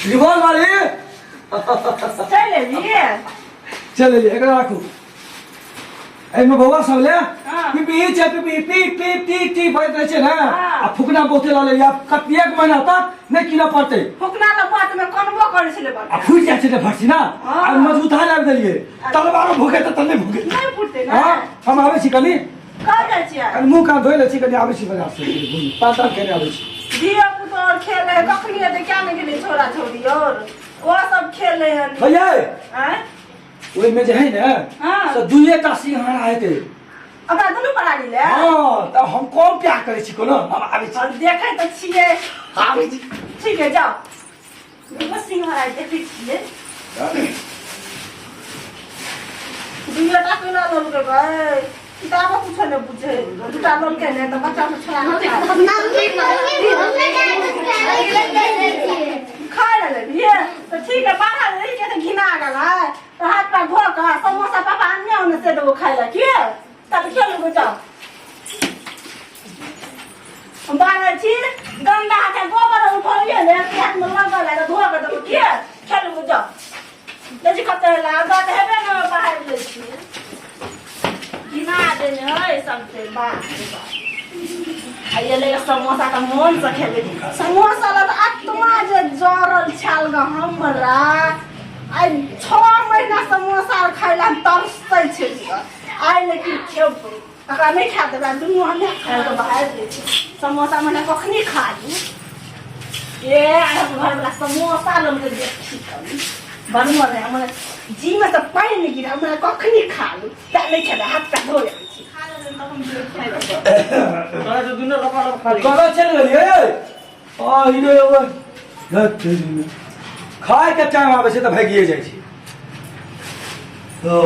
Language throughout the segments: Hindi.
रिवॉल्व वाली चले लिए चले लिए एकरा राखू एमे बौआ सब ले हाँ। पीपी चे PP P P T T बजत रहे छे ना हाँ। आ फुकना बोते ला ले या कतियक महीना तक नहीं किना पड़ते फुकना ल बात में कनबो करे छले आ बात फुट जाय छे ने भरसी ना हाँ। आ मजबूत हाल आबि देलिए तलवार भूखे त तले भूखे नहीं फुटते ना हां हम आवे छी कनी कह जाय छियै कनी मुंह का धोइ ले छी कनी आवे छी बाजार से पाता खेने आवे छी दिया पुतो और खेले कखनी है क्या नहीं गेले छोरा छोरी और वो सब खेले हैं भैया हैं ओइ में जे है ना हाँ। से दुइए टा सिंहारा हेते अब दुनु पड़ा गेले हां त हम कम प्यार करे छी कोनो हम आवे छी और देखे त छिए आवे छी ठीक है जाओ बस सिंहारा देखे छिए दुइया टा केना लोल के गए किताब कुछ नहीं पूछे दुटा लोल के ने तो बच्चा से छोड़ा खा ले ये तो ठीक है बाहर ले के घिना गला तो हाथ पर धो के समोसा पापा अन्य होने से दो खाइला के तब खेल गो जाओ हम बाहर छी गंदा के गोबर उठलिए ले हाथ में लगा ले धो के दो के खेल गो जाओ लेजी कते लागा त हेबे न बाहर ले छी घिना देने है सबसे बात आइए ले समोसा का मन से खेले समोसा ला आत्मा जे जरल छाल ग हमरा आई 6 महीना समोसा खाइला तरसै छै आई लेकिन खेब अकरा नहीं खा देबा दुनू हम खाए के बाहर ले छी समोसा मने कखनी खा ली ए आइ घर वाला समोसा लम के देखी बनवा रे हमरा जी में तो पानी नहीं गिरा हमरा कखनी खा लू त नहीं खेबा हाथ पे धो ले छी खा ले त हम खाए तो दुनो लपा खा ली कहाँ चल गई आ इने ओए धत तेरी खाए के टाइम आवे छै त भागिए जाइ छै ओ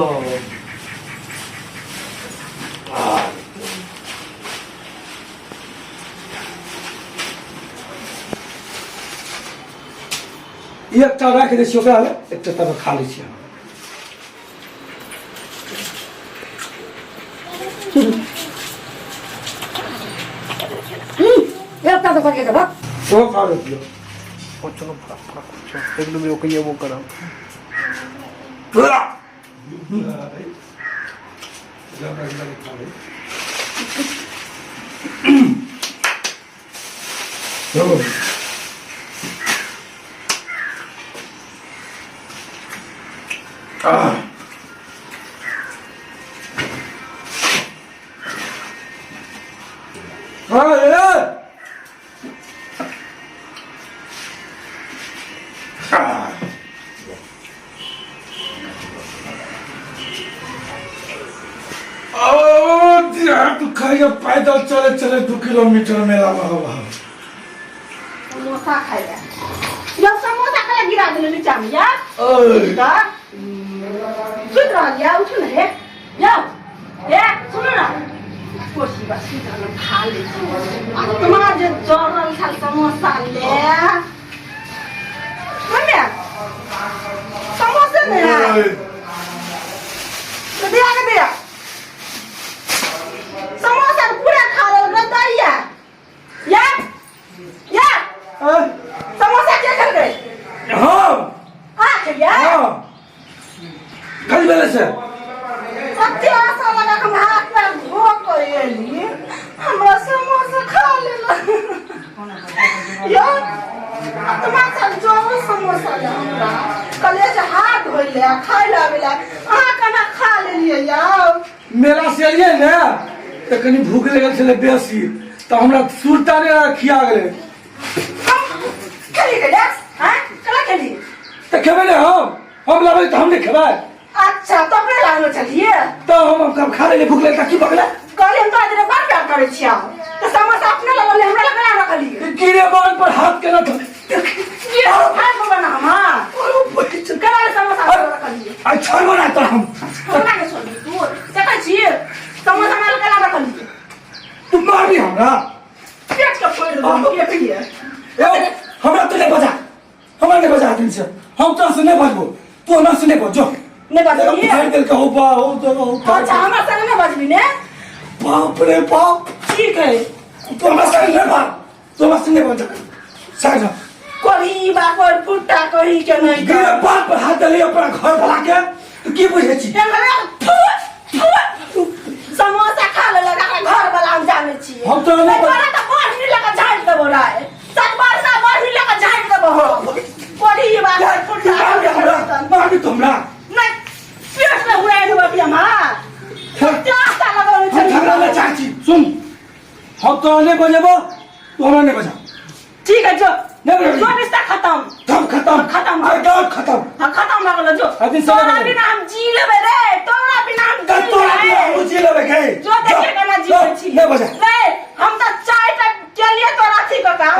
एकटा राख दै छी ओकरा ले एकटा तब खा लै छी एकटा तो पके के ओ खा लै दियो चलो एक दो में ओके वो करा तू खाइए पैदल चले चले 2 किलोमीटर मेला में समोसा खाइला जब समोसा खाइला गिरा देले नीचा में या ओए का सुन रहा या उठ न रे या ए सुन ना कोसी बस सीधा खा ले तुम्हारा जो जरल था समोसा ले मम्मी समोसा ले तो दे आगे दे समोसा पूरा खा ले रदैया या या समोसा क्या कर गए हाँ क्या हाँ कल बेले से सत्य आशा लगा हम हाथ में धो कर एली हमरा समोसा खा लेला यो तुम्हारा सब जो समोसा ले हमरा कलेज हाथ धोइले खाइ लावेला अहाँ कना खा लेलिए यार मेला से आइए ने तो कनी भूख लगल छले बेसी तो हमरा सुरता ने खिया गेले खेली गेले हैं कला खेली तो खेबे ने हम लावे तो हम नहीं खेबे अच्छा तो अपने लाने चलिए तो हम कब खा ले भूख लगल की बगले कहले हम तो आज रे बात प्यार करे छिया तो समोसा अपने लगल हमरा लगा ना रखलिए गिरे बाल पर हाथ के ना तो ये खाए को बना हम कला समोसा रखलिए अच्छा बना तो हम हमरा के छोड़ तू देखै छी समोसा में कला रखलिए तू मार भी हमरा पेट का फोड़ दो ये पिए ए हमरा तो नहीं बजा हमरा नहीं बजा दिन से हम तो से नहीं बजबो तू हमरा से नहीं बजो ने बजबी फाड़ दिल का हो अच्छा हमरा संग ने बजबी ने बाप रे बाप ठीक है तू हमरा संग नहीं बात तू हमरा संग नहीं बजा साइड कोरी बा कोई फुट्टा कोई के नहीं गिरे बात पर हाथ डाली अपना घर भला के तो की बुझे छी समोसा खा ले लगा घर वाला हम जाने छी हम तो नहीं बड़ा तो बढ़ी लगा झाड़ देबो राय सब बरसा बढ़ी लगा झाड़ देबो हो कोरी बा कोई फुट्टा मार तुमरा नहीं पेट में उड़ाई देबो बिया मा क्या ता लगाओ हम झगड़ा में चाची सुन हम तो नहीं बजेबो तू हमरा नहीं बजा ठीक है जो नहीं बजा जो रिश्ता खत्म हम खत्म आई डॉट खत्म हम खत्म ना कर जो अभी सब तोरा बिना हम जी लेबे रे तोरा बिना हम कल जी तो लेबे हम जी लेबे गए जो देखे के ना जी छी नहीं बजा नहीं हम तो चाय तक के लिए तोरा थी का काम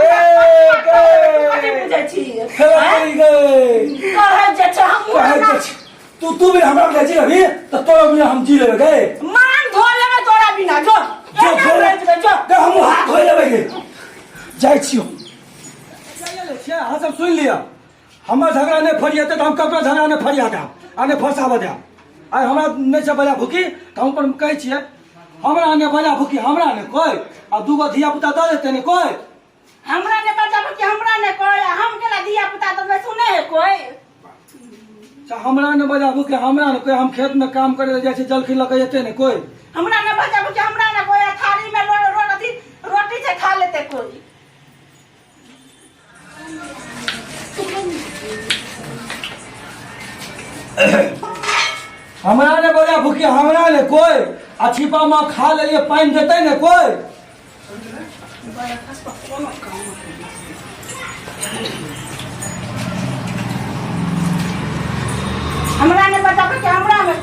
कथि बुझे छी खेला करी गए कहे जे छ हम कहे ना जे तू भी हमरा के जी लेबी तो तोरा बिना हम जी लेबे गए मान धो लेबे तोरा बिना जो जो हम हाथ धो लेबे गए जाय छियो हाँ सब सुन लिया हमार झगड़ा नहीं फरियाते तो हम ककरो झगड़ा नहीं फरियाते आने फरसाबे दे आइ हमरा नहीं से बजा भूखी तो हम पर कहै छियै हमरा ने बजा भूखी हमरा ने कोई आ दूगो धिया पुता दे देते ने कोई हमरा ने बजा कि हमरा ने कोई हम केला दिया पुता तो सुने है कोई हमरा ने बजा भूखी हमरा ने कोई हम खेत में काम करे जाय छै जलखी लगे जेते ने कोई हमरा ने बजा कि हमरा ने कोई थाली में रोटी से खा लेते कोई हमरा ने बजा भूखी हमरा ने कोई आ छिपा में खा लेलिए पानी देते ने कोई हमरा ने बजा कि हमरा ने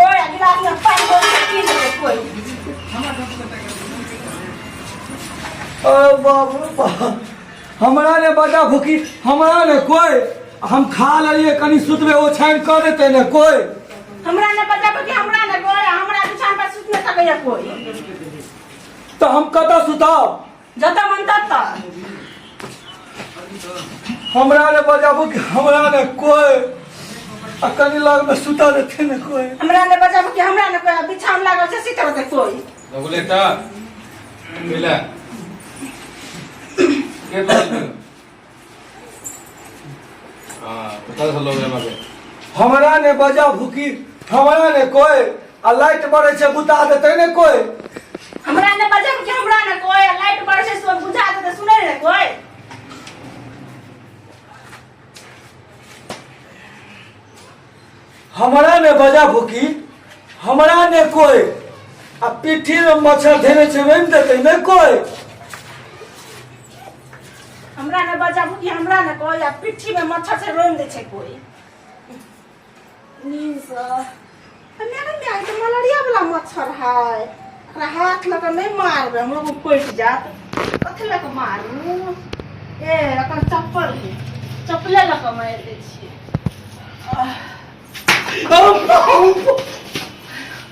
कोई गिलास में पानी भर के पी लेते कोई ओ बाबू हमरा ने बजा भूखी हमरा ने कोई हम खा लेलिए कनी सुतबे ओ छान कर देते ने कोई हमरा ने बजा कि हमरा ने कोई हमरा बिछान पर सुत न सके कोई तो हम कता सुताओ जता मन तता हमरा ने बजा भूखी हमरा ने कोई आ कनी लग में सुता देते ने कोई हमरा ने बजा कि हमरा ने कोई बिछान लागल से सीता दे कोई लगुलेटा मिला के बोल हां पता चलो रे मगे हमरा ने बजा भूखी हमरा ने कोई आ लाइट बरे से बुता देते ने कोई हमरा ने बजा कि हमरा ने कोई लाइट पर से सब बुझा दे सुने रे कोई हमरा ने बजा भूखी हमरा ने कोई आ पीठी में मच्छर धेने से वेम देते ने कोई हमरा ने बजा कि हमरा ने कोई आ पिट्ठी में मच्छर से रोम दे छे कोई नीस मेरे में आई तो मलेरिया वाला मच्छर है एकरा हाथ लगा नहीं मारबे हमरा को पट जात कथि लगा मारू ए अपन चप्पल है चप्पले लगा मार दे छी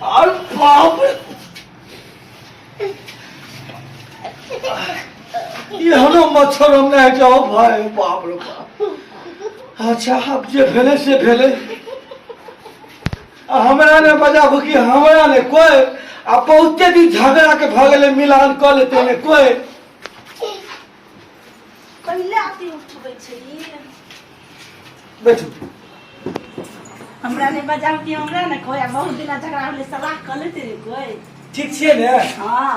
और बाप ये हनो मच्छर हमने है जाओ भाई बाप रे बाप अच्छा अब जे भेले से भेले हमरा ने बजा भूखी हमरा ने कोई आ बहुते दिन झगड़ा के भगले मिलान कर लेते ने कोई पहले आती उठबै छी बैठो हमरा ने बजा कि हमरा ने कोई बहुत दिन झगड़ा होले सलाह कर लेते रे कोई ठीक छियै ने हां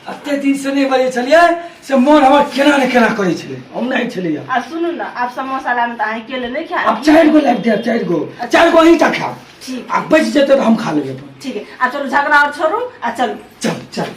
अत्ते दिन से नहीं बजे छलिए से मन हमर केना ने केना करे छले हम नहीं छलिए आ सुनू ना आप समोसा लाम त आइ केले नहीं खा अब 4 गो लाग दे 4 गो ही ता खा ठीक आ बच जेते तो हम खा लेबे ठीक है आ चलो झगड़ा और छोड़ू आ चलो चल चल